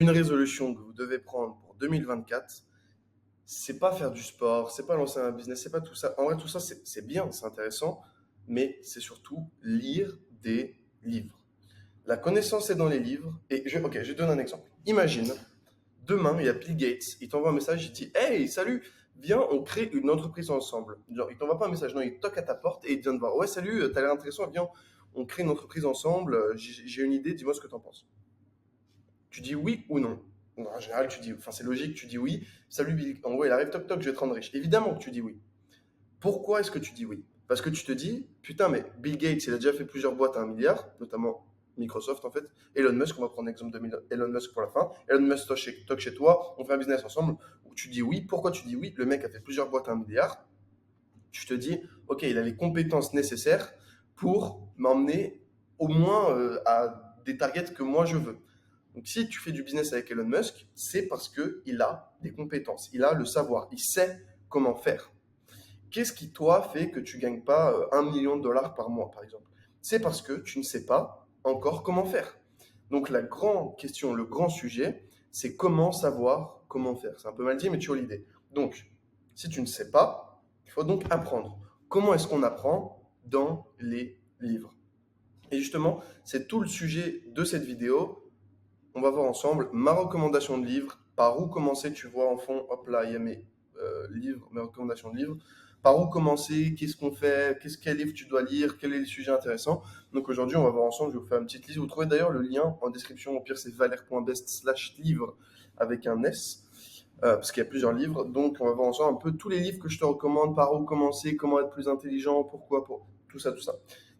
Une résolution que vous devez prendre pour 2024, c'est pas faire du sport, c'est pas lancer un business, c'est pas tout ça. En vrai, tout ça, c'est bien, c'est intéressant, mais c'est surtout lire des livres. La connaissance est dans les livres. Ok, je te donne un exemple. Imagine, demain, il y a Bill Gates, il t'envoie un message, il dit Hey, salut, viens, on crée une entreprise ensemble. Genre, il t'envoie pas un message, non, il toque à ta porte et il vient te voir. Ouais, salut, t'as l'air intéressant, viens, on crée une entreprise ensemble, j'ai une idée, dis-moi ce que t'en penses. Tu dis oui ou non. Donc, en général, tu dis, enfin, c'est logique, tu dis oui. Salut Bill, en gros, il arrive, toc toc, je vais te rendre riche. Évidemment que tu dis oui. Pourquoi est-ce que tu dis oui? Parce que tu te dis, putain, mais Bill Gates, il a déjà fait plusieurs boîtes à 1 milliard, notamment Microsoft en fait. Elon Musk, on va prendre l'exemple de Elon Musk pour la fin. Elon Musk toque chez toi, on fait un business ensemble. Où tu dis oui. Pourquoi tu dis oui? Le mec a fait plusieurs boîtes à 1 milliard. Tu te dis, ok, il a les compétences nécessaires pour m'emmener au moins à des targets que moi je veux. Donc, si tu fais du business avec Elon Musk, c'est parce qu'il a des compétences, il a le savoir, il sait comment faire. Qu'est-ce qui, toi, fait que tu ne gagnes pas 1 million de dollars par mois, par exemple? C'est parce que tu ne sais pas encore comment faire. Donc, la grande question, le grand sujet, c'est comment savoir comment faire. C'est un peu mal dit, mais tu as l'idée. Donc, si tu ne sais pas, il faut donc apprendre. Comment est-ce qu'on apprend? Dans les livres. Et justement, c'est tout le sujet de cette vidéo. On va voir ensemble ma recommandation de livre, par où commencer, tu vois en fond, hop là, il y a mes livres, mes recommandations de livres. Par où commencer, qu'est-ce qu'on fait, quel livre tu dois lire, quel est le sujet intéressant. Donc aujourd'hui, on va voir ensemble, je vais vous faire une petite liste. Vous trouvez d'ailleurs le lien en description, au pire c'est valère.best/livre avec un S, parce qu'il y a plusieurs livres. Donc on va voir ensemble un peu tous les livres que je te recommande, par où commencer, comment être plus intelligent, pourquoi, pour tout ça, tout ça.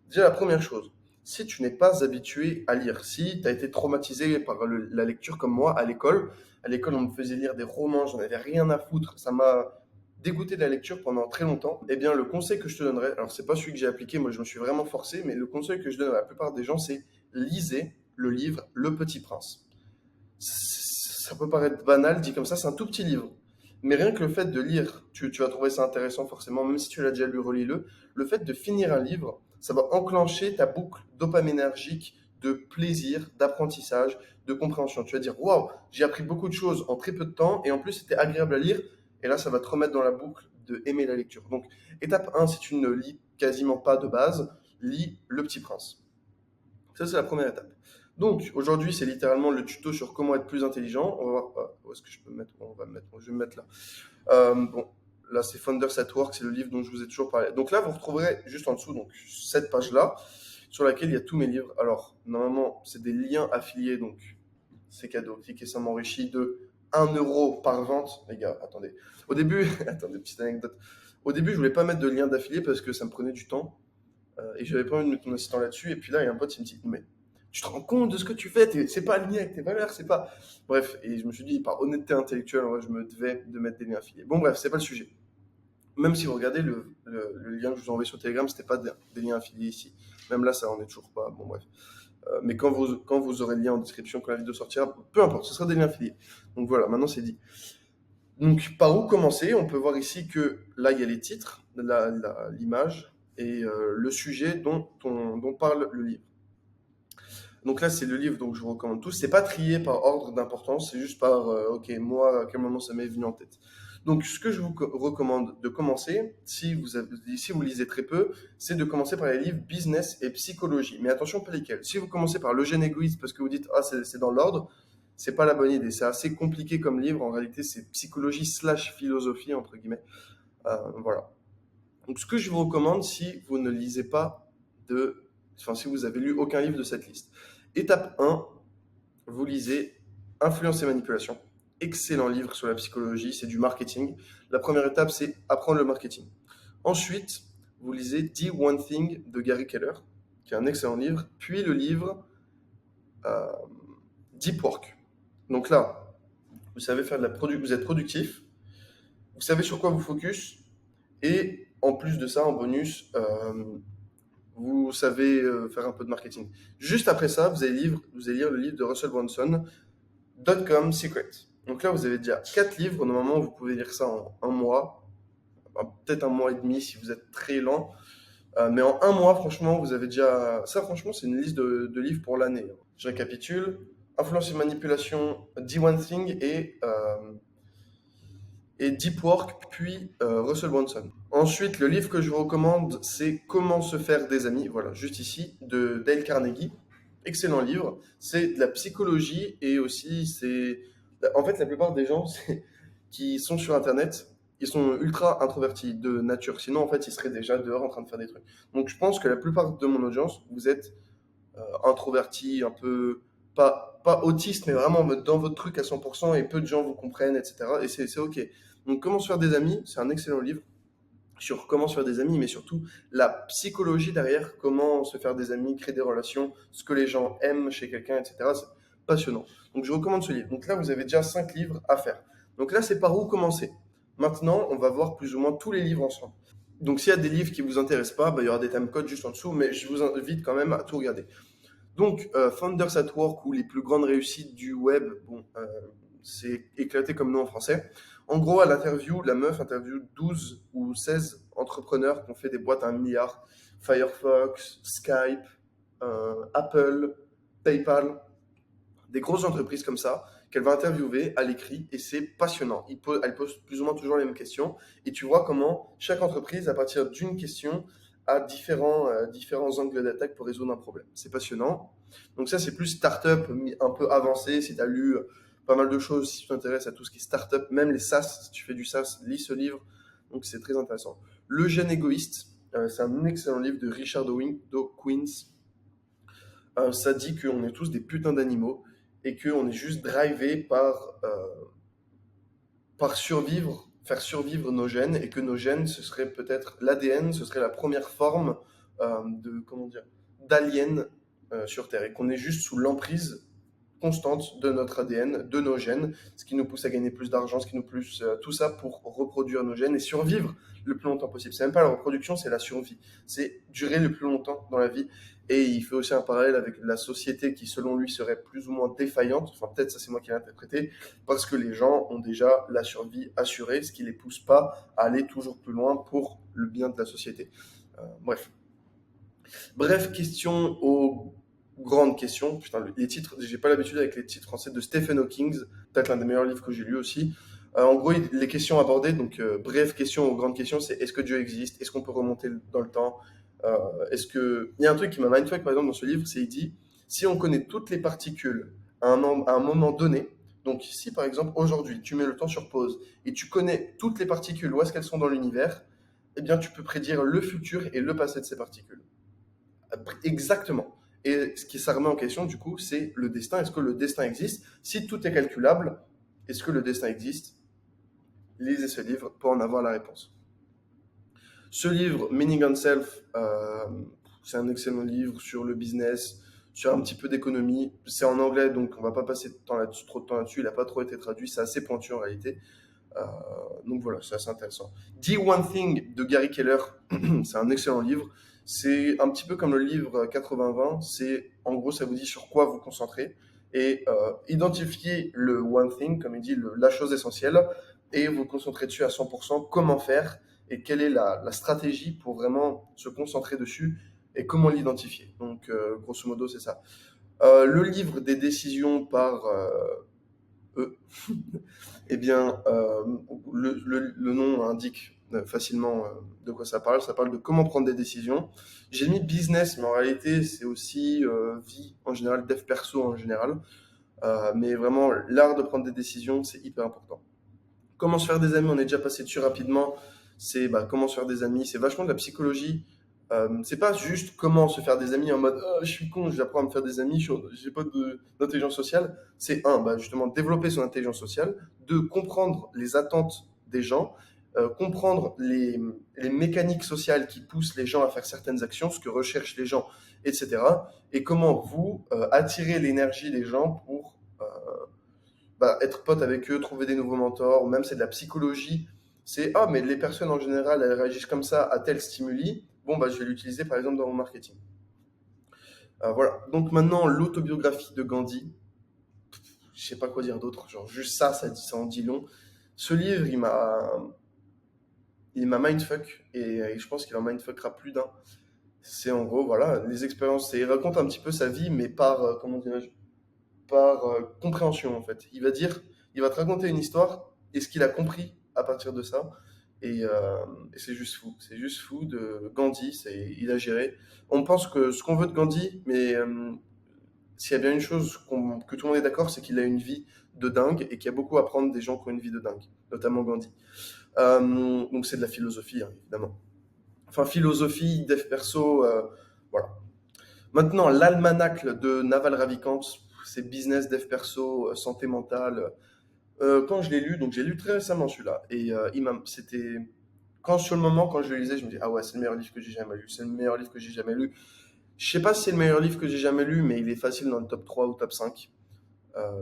Déjà la première chose, si tu n'es pas habitué à lire, si tu as été traumatisé par la lecture comme moi à l'école on me faisait lire des romans, j'en avais rien à foutre, ça m'a dégoûté de la lecture pendant très longtemps, eh bien le conseil que je te donnerais, alors c'est pas celui que j'ai appliqué, moi je me suis vraiment forcé, mais le conseil que je donne à la plupart des gens, c'est lisez le livre Le Petit Prince. Ça peut paraître banal, dit comme ça, c'est un tout petit livre. Mais rien que le fait de lire, tu vas trouver ça intéressant forcément, même si tu l'as déjà lu, relis-le. Le fait de finir un livre, ça va enclencher ta boucle dopaminergique de plaisir, d'apprentissage, de compréhension. Tu vas dire, waouh, j'ai appris beaucoup de choses en très peu de temps, et en plus c'était agréable à lire, et là ça va te remettre dans la boucle de aimer la lecture. Donc, étape 1, si tu ne lis quasiment pas de base, lis Le Petit Prince. Ça, c'est la première étape. Donc, aujourd'hui, c'est littéralement le tuto sur comment être plus intelligent. On va voir où est-ce que je peux me mettre. On va me mettre. Je vais me mettre là. Bon, là, c'est Founders at Work, c'est le livre dont je vous ai toujours parlé. Donc là, vous retrouverez juste en dessous, donc cette page-là, sur laquelle il y a tous mes livres. Alors, normalement, c'est des liens affiliés, donc c'est cadeau. Cliquez, ça m'enrichit de 1 € par vente. Les gars, attendez. Au début, attendez, petite anecdote. Au début, je voulais pas mettre de lien d'affilié parce que ça me prenait du temps. Et j'avais pas envie de mettre mon assistant là-dessus. Et puis là, il y a un pote qui me dit, mais tu te rends compte de ce que tu fais, c'est pas aligné avec tes valeurs, c'est pas. Bref, et je me suis dit, par honnêteté intellectuelle, je me devais de mettre des liens affiliés. Bon, bref, c'est pas le sujet. Même si vous regardez le lien que je vous ai envoyé sur Telegram, c'était pas des liens affiliés ici. Même là, ça en est toujours pas. Bon, bref. Mais quand vous aurez le lien en description, quand la vidéo sortira, peu importe, ce sera des liens affiliés. Donc voilà, maintenant c'est dit. Donc, par où commencer? On peut voir ici que là, il y a les titres, l'image et le sujet dont parle le livre. Donc là, c'est le livre donc je vous recommande tous. C'est pas trié par ordre d'importance, c'est juste par ok, moi, à quel moment ça m'est venu en tête. Donc, ce que je vous recommande de commencer, si vous lisez très peu, c'est de commencer par les livres business et psychologie. Mais attention, pas lesquels. Si vous commencez par le gène égoïste parce que vous dites ah c'est dans l'ordre, c'est pas la bonne idée. C'est assez compliqué comme livre. En réalité, c'est psychologie slash philosophie entre guillemets. Voilà. Donc, ce que je vous recommande si vous ne lisez pas si vous avez lu aucun livre de cette liste. Étape 1, vous lisez Influence et manipulation. Excellent livre sur la psychologie, c'est du marketing. La première étape, c'est apprendre le marketing. Ensuite, vous lisez The One Thing de Gary Keller, qui est un excellent livre. Puis le livre euh, Deep Work. Donc là, vous savez faire vous êtes productif, vous savez sur quoi vous focus, et en plus de ça, en bonus, vous savez faire un peu de marketing. Juste après ça, vous allez lire le livre de Russell Brunson, Dot-com Secret. Donc là, vous avez déjà 4 livres. Normalement, vous pouvez lire ça en un mois, peut-être un mois et demi si vous êtes très lent. Mais en un mois, franchement, vous avez déjà. Ça, franchement, c'est une liste de livres pour l'année. Je récapitule. Influence et manipulation, The One Thing et Deep Work, puis Russell Brunson. Ensuite, le livre que je vous recommande, c'est Comment se faire des amis, voilà, juste ici, de Dale Carnegie. Excellent livre. C'est de la psychologie et aussi c'est... En fait, la plupart des gens qui sont sur Internet, ils sont ultra introvertis de nature. Sinon, en fait, ils seraient déjà dehors en train de faire des trucs. Donc, je pense que la plupart de mon audience, vous êtes introverti, un peu... Pas autiste, mais vraiment dans votre truc à 100% et peu de gens vous comprennent, etc. Et c'est OK. Donc, Comment se faire des amis, c'est un excellent livre sur comment se faire des amis, mais surtout la psychologie derrière, comment se faire des amis, créer des relations, ce que les gens aiment chez quelqu'un, etc. C'est passionnant. Donc je recommande ce livre. Donc là, vous avez déjà 5 livres à faire. Donc là, c'est par où commencer. Maintenant, on va voir plus ou moins tous les livres ensemble. Donc s'il y a des livres qui ne vous intéressent pas, bah, il y aura des time codes juste en dessous, mais je vous invite quand même à tout regarder. Donc, Founders at Work ou les plus grandes réussites du web, bon, c'est éclaté comme nom en français. En gros, à l'interview, la meuf interviewe 12 ou 16 entrepreneurs qui ont fait des boîtes à 1 milliard. Firefox, Skype, Apple, PayPal, des grosses entreprises comme ça qu'elle va interviewer à l'écrit et c'est passionnant. Elle pose plus ou moins toujours les mêmes questions et tu vois comment chaque entreprise, à partir d'une question, a différents angles d'attaque pour résoudre un problème. C'est passionnant. Donc ça, c'est plus startup un peu avancé. Si tu as lu pas mal de choses, si tu t'intéresses à tout ce qui est startup, même les SaaS, si tu fais du SaaS, lis ce livre. Donc c'est très intéressant. Le gène égoïste, c'est un excellent livre de Richard Dawkins. Ça dit qu'on est tous des putains d'animaux et qu'on est juste drivé par survivre, faire survivre nos gènes et que nos gènes, ce serait peut-être l'ADN, ce serait la première forme comment dire, d'alien sur Terre et qu'on est juste sous l'emprise constante de notre ADN, de nos gènes, ce qui nous pousse à gagner plus d'argent, ce qui nous pousse tout ça pour reproduire nos gènes et survivre le plus longtemps possible. C'est même pas la reproduction, c'est la survie. C'est durer le plus longtemps dans la vie. Et il fait aussi un parallèle avec la société qui, selon lui, serait plus ou moins défaillante. Enfin, peut-être ça, c'est moi qui l'ai interprété, parce que les gens ont déjà la survie assurée, ce qui les pousse pas à aller toujours plus loin pour le bien de la société. Bref. Bref, question aux grandes questions. Putain, les titres, j'ai pas l'habitude avec les titres français de Stephen Hawking, peut-être l'un des meilleurs livres que j'ai lu aussi. En gros, les questions abordées, donc bref, question aux grandes questions, c'est est-ce que Dieu existe? Est-ce qu'on peut remonter dans le temps? Est-ce que... Il y a un truc qui m'a mindfuck, par exemple, dans ce livre, c'est il dit, si on connaît toutes les particules à un moment donné, donc si par exemple aujourd'hui tu mets le temps sur pause et tu connais toutes les particules, où est-ce qu'elles sont dans l'univers, eh bien tu peux prédire le futur et le passé de ces particules. Exactement. Et ce qui ça remet en question, du coup, c'est le destin. Est-ce que le destin existe? Si tout est calculable, est-ce que le destin existe? Lisez ce livre pour en avoir la réponse. Ce livre, Meaning on Self, c'est un excellent livre sur le business, sur un petit peu d'économie. C'est en anglais, donc on va pas passer trop de temps là-dessus. Il n'a pas trop été traduit. C'est assez pointu en réalité. Euh, donc voilà, c'est assez intéressant. The One Thing de Gary Keller, c'est un excellent livre. C'est un petit peu comme le livre 80-20. C'est en gros, ça vous dit sur quoi vous concentrer et identifier le one thing, comme il dit, la chose essentielle, et vous concentrer dessus à 100%. Comment faire et quelle est la stratégie pour vraiment se concentrer dessus et comment l'identifier. Donc, grosso modo, c'est ça. Le livre des décisions par eux, eh bien, le nom indique facilement de quoi ça parle. Ça parle de comment prendre des décisions. J'ai mis business, mais en réalité, c'est aussi vie en général, dev perso en général. Mais vraiment, l'art de prendre des décisions, c'est hyper important. Comment se faire des amis, on est déjà passé dessus rapidement. C'est comment se faire des amis. C'est vachement de la psychologie. C'est pas juste comment se faire des amis en mode oh, je suis con, j'apprends à me faire des amis, j'ai pas d'intelligence sociale. C'est justement développer son intelligence sociale, deux, comprendre les attentes des gens, comprendre les mécaniques sociales qui poussent les gens à faire certaines actions, ce que recherchent les gens, etc. Et comment vous attirer l'énergie des gens pour être pote avec eux, trouver des nouveaux mentors, ou même c'est de la psychologie. C'est ah, mais les personnes en général, elles réagissent comme ça à tel stimuli. Bon, je vais l'utiliser par exemple dans mon marketing. Voilà. Donc maintenant, l'autobiographie de Gandhi. Je sais pas quoi dire d'autre. Genre, juste ça en dit long. Ce livre, il m'a mindfuck et je pense qu'il en mindfuckera plus d'un. C'est en gros, voilà, les expériences. Il raconte un petit peu sa vie, mais par, comment dirais-je, par compréhension en fait. Il va te raconter une histoire et ce qu'il a compris à partir de ça. Et c'est juste fou. C'est juste fou de Gandhi. Il a géré. On pense que ce qu'on veut de Gandhi, mais s'il y a bien une chose que tout le monde est d'accord, c'est qu'il a une vie de dingue et qu'il y a beaucoup à apprendre des gens qui ont une vie de dingue, notamment Gandhi. Donc c'est de la philosophie, hein, évidemment. Enfin, philosophie, dev perso, voilà. Maintenant, l'almanach de Naval Ravikant, c'est business, dev perso, santé mentale. Quand je l'ai lu, donc j'ai lu très récemment celui-là, et c'était quand sur le moment, quand je le lisais, je me dis ah ouais, c'est le meilleur livre que j'ai jamais lu, c'est le meilleur livre que j'ai jamais lu. Je sais pas si c'est le meilleur livre que j'ai jamais lu, mais il est facile dans le top 3 ou top 5.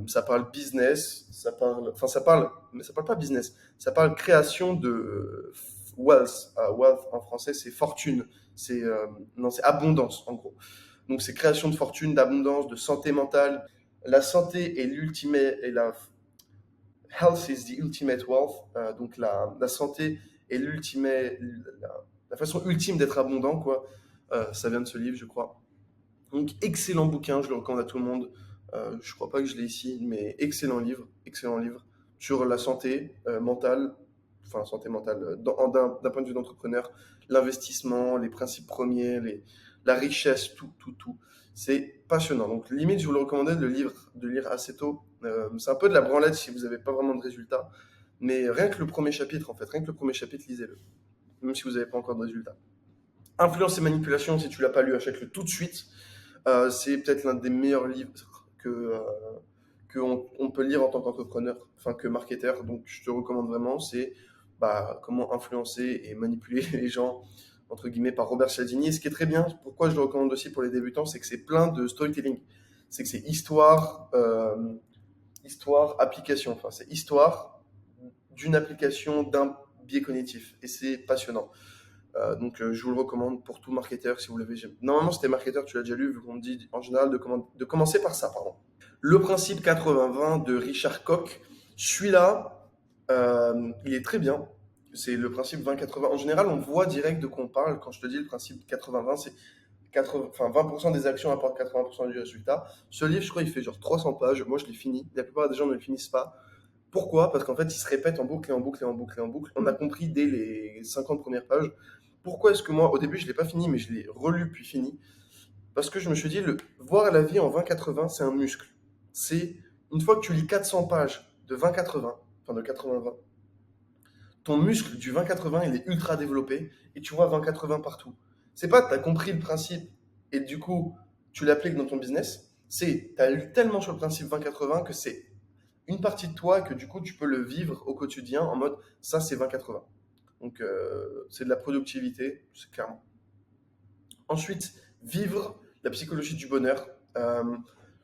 Ça parle business, ça parle, mais ça parle pas business, ça parle création de wealth. Wealth en français, c'est fortune, c'est non, c'est abondance en gros. Donc c'est création de fortune, d'abondance, de santé mentale. La santé est l'ultimate, et la health is the ultimate wealth. Donc la santé est la façon ultime d'être abondant, quoi. Ça vient de ce livre, je crois. Donc, excellent bouquin, je le recommande à tout le monde. Je crois pas que je l'ai ici, mais excellent livre sur la santé mentale, enfin santé mentale, d'un point de vue d'entrepreneur, l'investissement, les principes premiers, la richesse, tout. C'est passionnant. Donc, limite, je vous le recommandais de lire assez tôt. C'est un peu de la branlette si vous n'avez pas vraiment de résultats. Mais rien que le premier chapitre, en fait, rien que le premier chapitre, lisez-le. Même si vous n'avez pas encore de résultats. Influence et manipulation, si tu l'as pas lu, achète-le tout de suite. C'est peut-être l'un des meilleurs livres qu'on peut lire en tant qu'entrepreneur, enfin que marketeur. Donc je te recommande vraiment, c'est comment influencer et manipuler les gens, entre guillemets, par Robert Cialdini. Et ce qui est très bien, pourquoi je le recommande aussi pour les débutants, c'est que c'est plein de storytelling. C'est que c'est histoire, application. Enfin, c'est histoire d'une application, d'un biais cognitif. Et c'est passionnant. Donc, je vous le recommande pour tout marketeur si vous l'avez jamais. Normalement, si t'es marketeur, tu l'as déjà lu, vu qu'on me dit en général de commencer par ça, pardon. Le principe 80-20 de Richard Koch. Celui-là, il est très bien. C'est le principe 20-80. En général, on voit direct de quoi on parle. Quand je te dis le principe 80-20, c'est 20% des actions apportent 80% du résultat. Ce livre, je crois, il fait genre 300 pages. Moi, je l'ai fini. La plupart des gens ne le finissent pas. Pourquoi? Parce qu'en fait, il se répète en boucle et en boucle et en boucle et en boucle. On a compris dès les 50 premières pages. Pourquoi est-ce que moi, au début, je ne l'ai pas fini, mais je l'ai relu puis fini? Parce que je me suis dit, voir la vie en 20-80, c'est un muscle. C'est une fois que tu lis 400 pages de 20-80, enfin de 80-20, ton muscle du 20-80, il est ultra développé et tu vois 20-80 partout. C'est pas que tu as compris le principe et du coup, tu l'appliques dans ton business. C'est tu as lu tellement sur le principe 20-80 que c'est une partie de toi et que du coup, tu peux le vivre au quotidien en mode ça, c'est 20-80. Donc, c'est de la productivité, c'est clairement. Ensuite, vivre la psychologie du bonheur.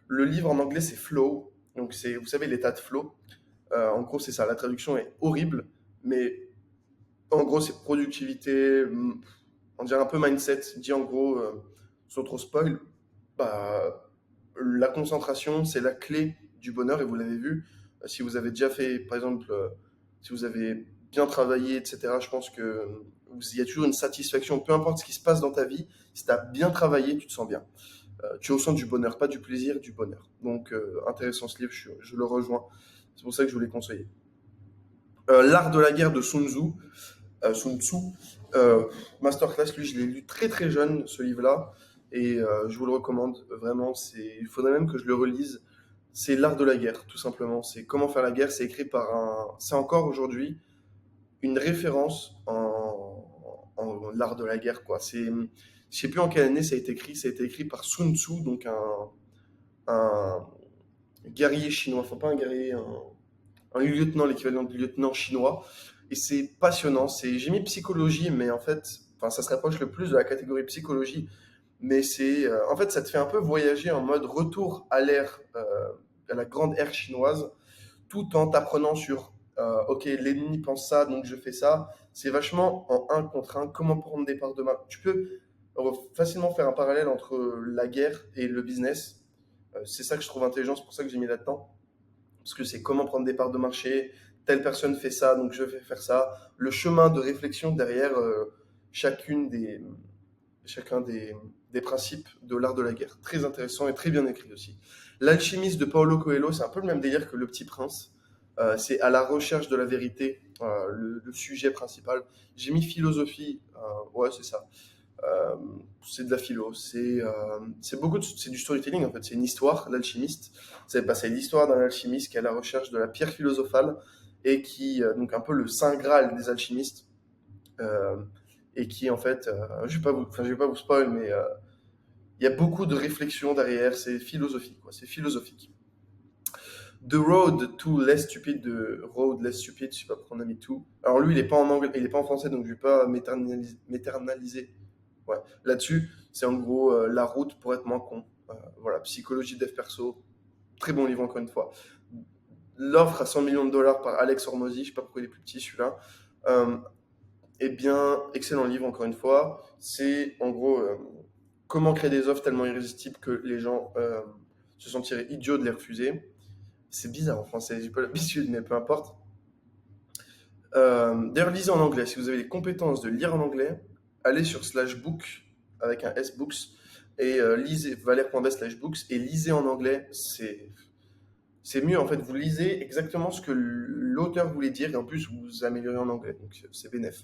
Le livre en anglais, c'est Flow. Donc, c'est, vous savez, l'état de flow. En gros, c'est ça. La traduction est horrible, mais en gros, c'est productivité. On dirait un peu mindset. Dit en gros, sans trop spoil, la concentration, c'est la clé du bonheur et vous l'avez vu. Si vous avez déjà fait, par exemple, si vous avez bien travaillé, etc., je pense que il y a toujours une satisfaction, peu importe ce qui se passe dans ta vie, si tu as bien travaillé, tu te sens bien. Tu ressens du bonheur, pas du plaisir, du bonheur. Donc, intéressant ce livre, je le rejoins. C'est pour ça que je voulais conseiller. L'art de la guerre de Sun Tzu. Masterclass, lui, je l'ai lu très très jeune, ce livre-là, et je vous le recommande vraiment. Il faudrait même que je le relise. C'est l'art de la guerre, tout simplement. C'est comment faire la guerre. C'est écrit c'est encore aujourd'hui une référence en l'art de la guerre, quoi. Je sais plus en quelle année ça a été écrit. Ça a été écrit par Sun Tzu, donc un guerrier chinois. Enfin, pas un guerrier, un lieutenant, l'équivalent du lieutenant chinois. Et c'est passionnant. J'ai mis psychologie, mais en fait, enfin, ça se rapproche le plus de la catégorie psychologie. Mais en fait, ça te fait un peu voyager en mode retour à à la grande ère chinoise, tout en t'apprenant sur, ok, l'ennemi pense ça, donc je fais ça. C'est vachement en un contre un. Comment prendre des parts de marché. Tu peux facilement faire un parallèle entre la guerre et le business. C'est ça que je trouve intelligent, c'est pour ça que j'ai mis là-dedans. Parce que c'est comment prendre des parts de marché, telle personne fait ça, donc je vais faire ça. Le chemin de réflexion derrière chacune des, chacun des principes de l'art de la guerre. Très intéressant et très bien écrit aussi. L'alchimiste de Paulo Coelho, c'est un peu le même délire que Le Petit Prince. C'est à la recherche de la vérité, le sujet principal. J'ai mis philosophie, ouais, c'est ça. Euh, c'est de la philo, c'est du storytelling en fait, c'est une histoire, l'alchimiste. C'est l'histoire d'un alchimiste qui est à la recherche de la pierre philosophale et qui, donc un peu le saint graal des alchimistes, euh, et qui en fait, je vais pas vous spoil, mais il y a beaucoup de réflexions derrière, c'est philosophique, quoi, c'est philosophique. The Road to Less Stupid de Road Less Stupid, je sais pas pourquoi on a mis tout. Alors lui, il est pas en anglais, il est pas en français, donc je vais pas m'éternaliser. Ouais. Là-dessus, c'est en gros la route pour être moins con. Voilà, psychologie dev perso, très bon livre encore une fois. L'offre à 100 millions de dollars par Alex Hormozy, je sais pas pourquoi il est plus petit celui-là. Euh, eh bien, excellent livre encore une fois. C'est en gros comment créer des offres tellement irrésistibles que les gens se sentiraient idiots de les refuser. C'est bizarre en français, j'ai pas l'habitude, mais peu importe. D'ailleurs, lisez en anglais. Si vous avez les compétences de lire en anglais, allez sur /book avec un S books et lisez valère.b/books et lisez en anglais. C'est mieux en fait. Vous lisez exactement ce que l'auteur voulait dire et en plus vous vous améliorez en anglais. Donc c'est bénéf.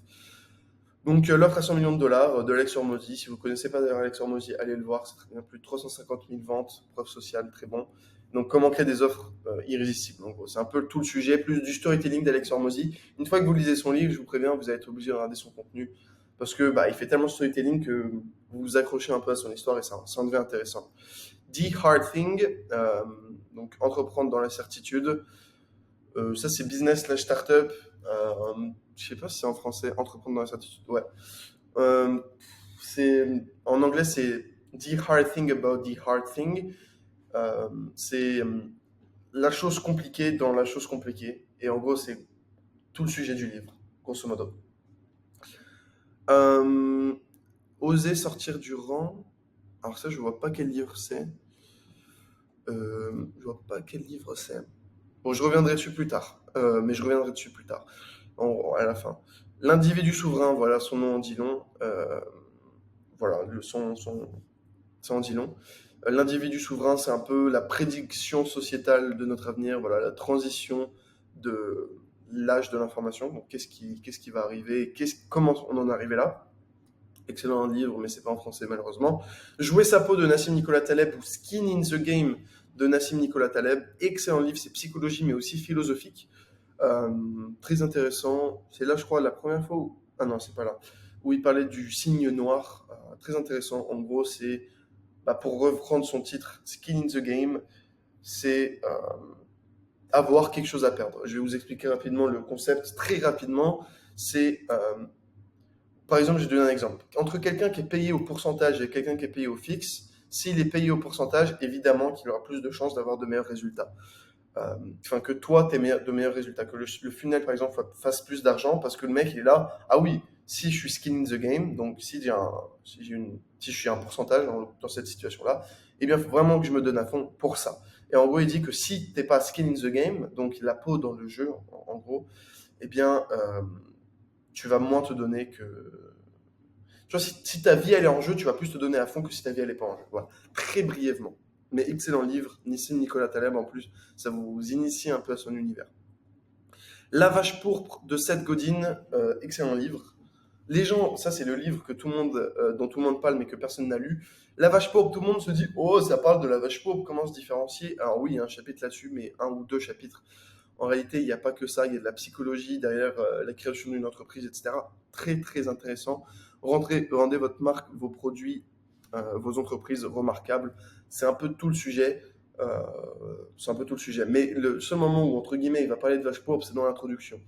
Donc l'offre à 100 millions de dollars de Alex Hormozy. Si vous ne connaissez pas d'ailleurs Alex Hormozy, allez le voir. C'est très bien. Plus de 350 000 ventes, preuve sociale, très bon. Donc comment créer des offres irrésistibles. Donc c'est un peu tout le sujet, plus du storytelling d'Alex Hormozy. Une fois que vous lisez son livre, je vous préviens, vous allez être obligé de regarder son contenu parce que il fait tellement de storytelling que vous vous accrochez un peu à son histoire et ça en devient intéressant. The Hard Thing, donc entreprendre dans l'incertitude. Ça c'est business/startup. Je sais pas si c'est en français, entreprendre dans l'incertitude. Ouais. Euh, en anglais, c'est The Hard Thing About the Hard Thing. C'est la chose compliquée dans la chose compliquée. Et en gros, c'est tout le sujet du livre, grosso modo. Euh, Oser sortir du rang. Alors ça, je vois pas quel livre c'est. Je vois pas quel livre c'est. Bon, je reviendrai dessus plus tard. Mais je reviendrai dessus plus tard, à la fin. L'individu souverain, voilà, son nom en dit long. Voilà, ça en dit long. L'individu souverain, c'est un peu la prédiction sociétale de notre avenir, voilà, la transition de l'âge de l'information. Donc, qu'est-ce qui va arriver, comment on en est arrivé là. Excellent livre, mais c'est pas en français malheureusement. Jouer sa peau de Nassim Nicolas Taleb ou Skin in the Game de Nassim Nicolas Taleb. Excellent livre, c'est psychologie mais aussi philosophique. Très intéressant. C'est là, je crois, la première fois où... Ah non, c'est pas là. Où il parlait du signe noir. Très intéressant. En gros, c'est, pour reprendre son titre, Skin in the Game, c'est avoir quelque chose à perdre. Je vais vous expliquer rapidement le concept, très rapidement. C'est, par exemple, je vais donner un exemple. Entre quelqu'un qui est payé au pourcentage et quelqu'un qui est payé au fixe, s'il est payé au pourcentage, évidemment qu'il aura plus de chances d'avoir de meilleurs résultats. Que toi, tu aies de meilleurs résultats. Que le funnel, par exemple, fasse plus d'argent parce que le mec, il est là. Ah oui, si je suis skin in the game, donc si je suis un pourcentage dans cette situation-là, eh bien, il faut vraiment que je me donne à fond pour ça. Et en gros, il dit que si t'es pas skin in the game, donc la peau dans le jeu, en gros, eh bien, tu vas moins te donner que. Tu vois, si ta vie elle est en jeu, tu vas plus te donner à fond que si ta vie elle est pas en jeu. Voilà. Très brièvement. Mais excellent livre, Nissim Nicolas Taleb en plus, ça vous initie un peu à son univers. La vache pourpre de Seth Godin, excellent livre. Les gens, ça c'est le livre que dont tout le monde parle mais que personne n'a lu. La vache pourpre, tout le monde se dit oh ça parle de la vache pourpre, comment se différencier. Alors oui, il y a un chapitre là-dessus, mais un ou deux chapitres. En réalité, il n'y a pas que ça, il y a de la psychologie derrière la création d'une entreprise, etc. Très très intéressant. Rendez votre marque, vos produits, vos entreprises remarquables. C'est un peu tout le sujet. C'est un peu tout le sujet. Mais le seul moment où, entre guillemets, il va parler de vache pourpre, c'est dans l'introduction.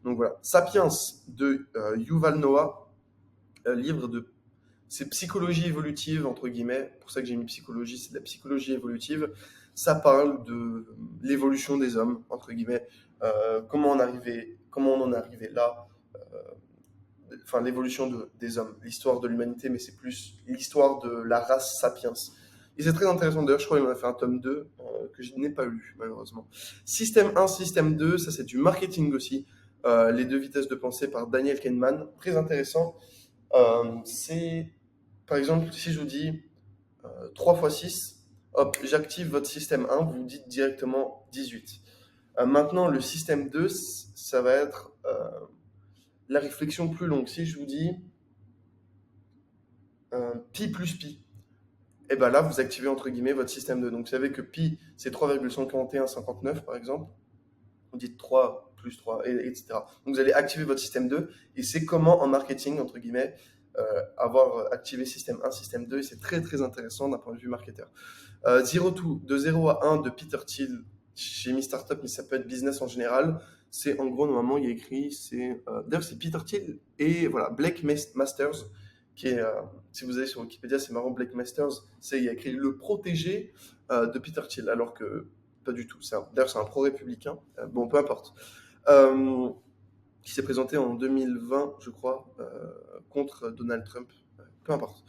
Donc voilà. Sapiens de Yuval Noah, livre de. C'est psychologie évolutive, entre guillemets. Pour ça que j'ai mis psychologie, c'est de la psychologie évolutive. Ça parle de l'évolution des hommes, entre guillemets. Comment on en est arrivé là. Enfin, l'évolution des hommes. L'histoire de l'humanité, mais c'est plus l'histoire de la race sapiens. Et c'est très intéressant. D'ailleurs, je crois qu'il m'en a fait un tome 2 que je n'ai pas lu, malheureusement. Système 1, Système 2, ça c'est du marketing aussi. Les deux vitesses de pensée par Daniel Kahneman. Très intéressant. C'est par exemple, si je vous dis 3 fois 6, hop, j'active votre système 1, vous dites directement 18. Maintenant, le système 2, ça va être la réflexion plus longue. Si je vous dis pi plus pi, et bien là, vous activez entre guillemets votre système 2. Donc, vous savez que pi, c'est 3,14159 par exemple. Vous dites 3 plus 3, etc. Donc, vous allez activer votre système 2. Et c'est comment en marketing, entre guillemets, avoir activé système 1, système 2. Et c'est très, très intéressant d'un point de vue marketeur. De 0 à 1 de Peter Thiel chez Mi Startup, mais ça peut être business en général. C'est en gros, normalement, il y a écrit, d'ailleurs, c'est Peter Thiel et voilà, Blake Masters, qui est, si vous allez sur Wikipédia, c'est marrant, Blake Masters, il y a écrit le protégé de Peter Thiel, alors que pas du tout. D'ailleurs, c'est un pro-républicain. Bon, peu importe. Qui s'est présenté en 2020, je crois, contre Donald Trump. Peu importe.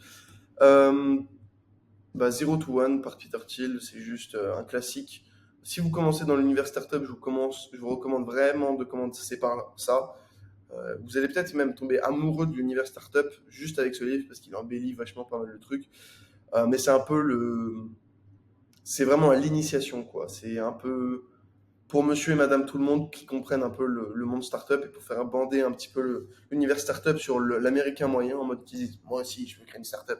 Zero to One par Peter Thiel, c'est juste un classique. Si vous commencez dans l'univers startup, je vous recommande vraiment de commencer par ça. Vous allez peut-être même tomber amoureux de l'univers startup juste avec ce livre parce qu'il embellit vachement pas mal de trucs. Mais c'est un peu c'est vraiment à l'initiation, quoi. C'est un peu pour monsieur et madame tout le monde qui comprennent un peu le monde startup et pour faire bander un petit peu l'univers startup sur l'américain moyen en mode qui disent moi aussi je veux créer une startup.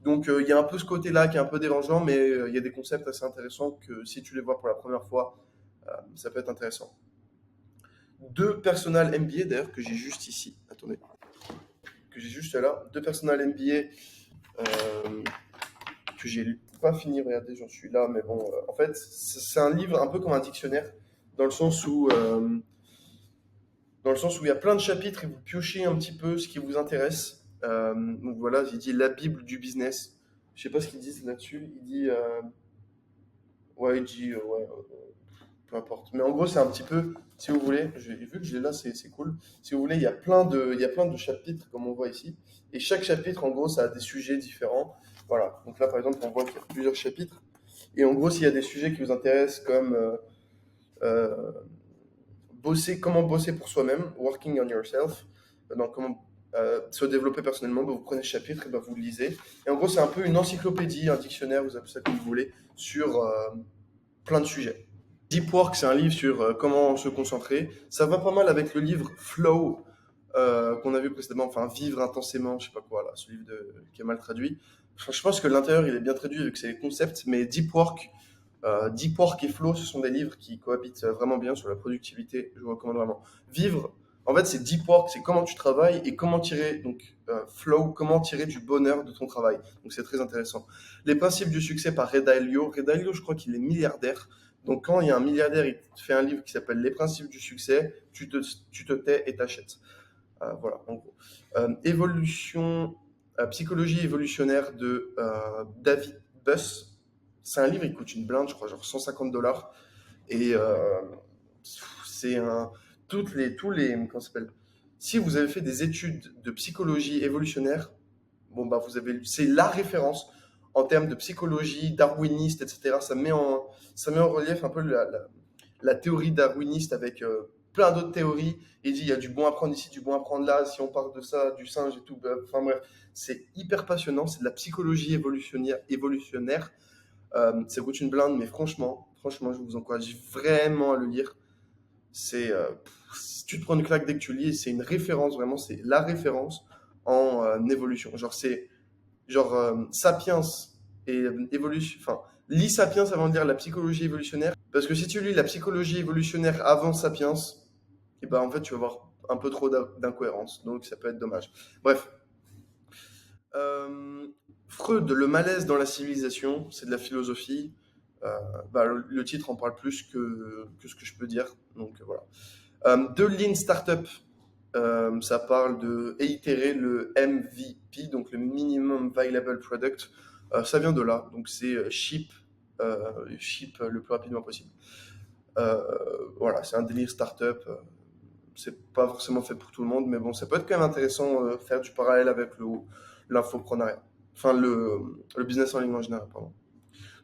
Donc il y a un peu ce côté-là qui est un peu dérangeant, mais il y a des concepts assez intéressants que si tu les vois pour la première fois, ça peut être intéressant. 2 personal MBA d'ailleurs que j'ai juste ici. Attendez. Que j'ai juste là. 2 personal MBA que j'ai pas fini. Regardez, j'en suis là, mais bon. En fait, c'est un livre un peu comme un dictionnaire, dans le sens où il y a plein de chapitres et vous piochez un petit peu ce qui vous intéresse. Donc voilà, j'ai dit la Bible du business. Je sais pas ce qu'ils disent là-dessus. Il dit, ouais, il dit, ouais, peu importe. Mais en gros, c'est un petit peu, si vous voulez, vu que je l'ai là, c'est cool. Si vous voulez, il y a plein de chapitres comme on voit ici. Et chaque chapitre, en gros, ça a des sujets différents. Voilà. Donc là, par exemple, on voit qu'il y a plusieurs chapitres. Et en gros, s'il y a des sujets qui vous intéressent, comme euh, comment bosser pour soi-même, working on yourself, donc comment se développer personnellement, vous prenez ce chapitre et vous le lisez. Et en gros, c'est un peu une encyclopédie, un dictionnaire, vous appelez ça comme vous voulez, sur plein de sujets. Deep Work, c'est un livre sur comment se concentrer. Ça va pas mal avec le livre Flow qu'on a vu précédemment, enfin Vivre intensément, je sais pas quoi, là, ce livre qui est mal traduit. Enfin, je pense que l'intérieur, il est bien traduit vu que c'est les concepts, mais Deep Work et Flow, ce sont des livres qui cohabitent vraiment bien sur la productivité. Je vous recommande vraiment. Vivre, en fait, c'est Deep Work, c'est comment tu travailles et comment tirer, donc Flow, comment tirer du bonheur de ton travail. Donc c'est très intéressant. Les principes du succès par Ray Dalio. Ray Dalio, je crois qu'il est milliardaire. Donc quand il y a un milliardaire, il te fait un livre qui s'appelle Les principes du succès, tu te tais et t'achètes. Voilà, en gros. Psychologie évolutionnaire de David Buss. C'est un livre, il coûte une blinde, je crois, genre 150 $. Et c'est un. Comment ça s'appelle? Si vous avez fait des études de psychologie évolutionnaire, bon, c'est la référence en termes de psychologie darwiniste, etc. Ça met en relief un peu la théorie darwiniste avec plein d'autres théories. Il dit il y a du bon à prendre ici, du bon à prendre là. Si on parle de ça, du singe et tout, enfin bref, c'est hyper passionnant. C'est de la psychologie évolutionnaire. Ça coûte une blinde, mais franchement, je vous encourage vraiment à le lire. Si tu te prends une claque dès que tu lis, c'est une référence vraiment, c'est la référence en évolution. Sapiens et évolution. Enfin, lis Sapiens avant de lire la psychologie évolutionnaire, parce que si tu lis la psychologie évolutionnaire avant Sapiens, et en fait tu vas avoir un peu trop d'incohérence, donc ça peut être dommage. Bref. Euh, Freud, le malaise dans la civilisation, c'est de la philosophie. Le titre en parle plus que ce que je peux dire. Donc voilà. De Lean Startup, ça parle de itérer le MVP, donc le Minimum Viable Product. Ça vient de là, donc c'est ship le plus rapidement possible. Voilà, c'est un délire startup. C'est pas forcément fait pour tout le monde, mais bon, ça peut être quand même intéressant faire du parallèle avec l'infoprenariat. Enfin, le business en ligne en général, pardon.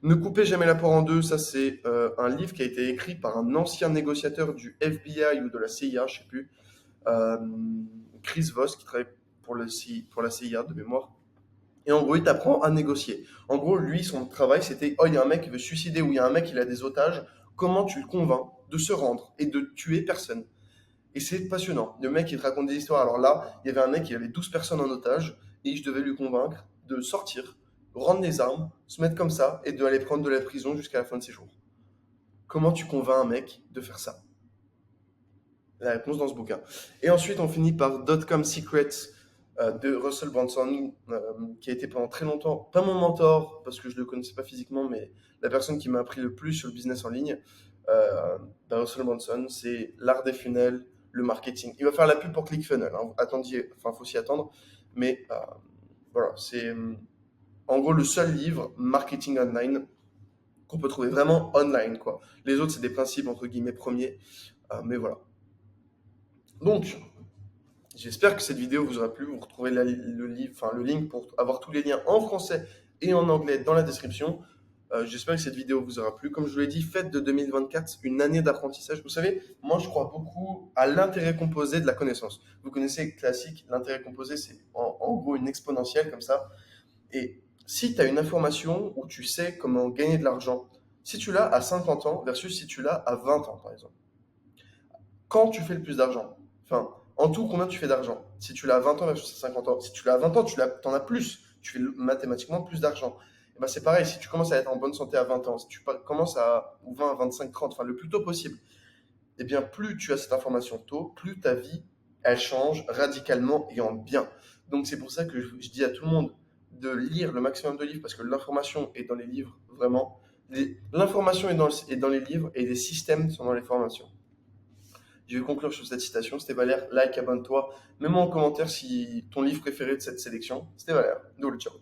Ne coupez jamais la poire en deux, ça c'est un livre qui a été écrit par un ancien négociateur du FBI ou de la CIA, je sais plus, Chris Voss, qui travaille pour la CIA de mémoire. Et en gros, il t'apprend à négocier. En gros, lui, son travail, c'était, oh, il y a un mec qui veut se suicider ou il y a un mec qui a des otages. Comment tu le convaincs de se rendre et de tuer personne? Et c'est passionnant. Le mec, il te raconte des histoires. Alors là, il y avait un mec, il avait 12 personnes en otage et je devais lui convaincre de sortir, rendre les armes, se mettre comme ça et d'aller prendre de la prison jusqu'à la fin de ses jours. Comment tu convaincs un mec de faire ça? La réponse dans ce bouquin. Et ensuite, on finit par Dotcom Secrets de Russell Brunson, qui a été pendant très longtemps, pas mon mentor, parce que je ne le connaissais pas physiquement, mais la personne qui m'a appris le plus sur le business en ligne. Russell Brunson, c'est l'art des funnels, le marketing. Il va faire la pub pour ClickFunnels, hein. Attendiez, enfin, faut s'y attendre. Mais voilà, c'est en gros le seul livre marketing online qu'on peut trouver vraiment online, quoi. Les autres, c'est des principes entre guillemets premiers, mais voilà. Donc, j'espère que cette vidéo vous aura plu. Vous retrouverez le livre, enfin le link pour avoir tous les liens en français et en anglais dans la description. J'espère que cette vidéo vous aura plu. Comme je vous l'ai dit, faites de 2024 une année d'apprentissage. Vous savez, moi je crois beaucoup à l'intérêt composé de la connaissance. Vous connaissez classique, l'intérêt composé c'est en gros une exponentielle comme ça. Et si tu as une information où tu sais comment gagner de l'argent, si tu l'as à 50 ans versus si tu l'as à 20 ans par exemple, quand tu fais le plus d'argent? Enfin, en tout, combien tu fais d'argent? Si tu l'as à 20 ans versus à 50 ans. Si tu l'as à 20 ans, en as plus. Tu fais mathématiquement plus d'argent. Et ben c'est pareil, si tu commences à être en bonne santé à 20 ans, si tu commences à ou 20, 25, 30, enfin le plus tôt possible, eh bien plus tu as cette information tôt, plus ta vie, elle change radicalement et en bien. Donc c'est pour ça que je dis à tout le monde de lire le maximum de livres, parce que l'information est dans les livres, vraiment. L'information est dans les livres et les systèmes sont dans les formations. Je vais conclure sur cette citation. C'était Valère, like, abonne-toi. Mets-moi en commentaire si ton livre préféré de cette sélection. C'était Valère. Nous, le ciao.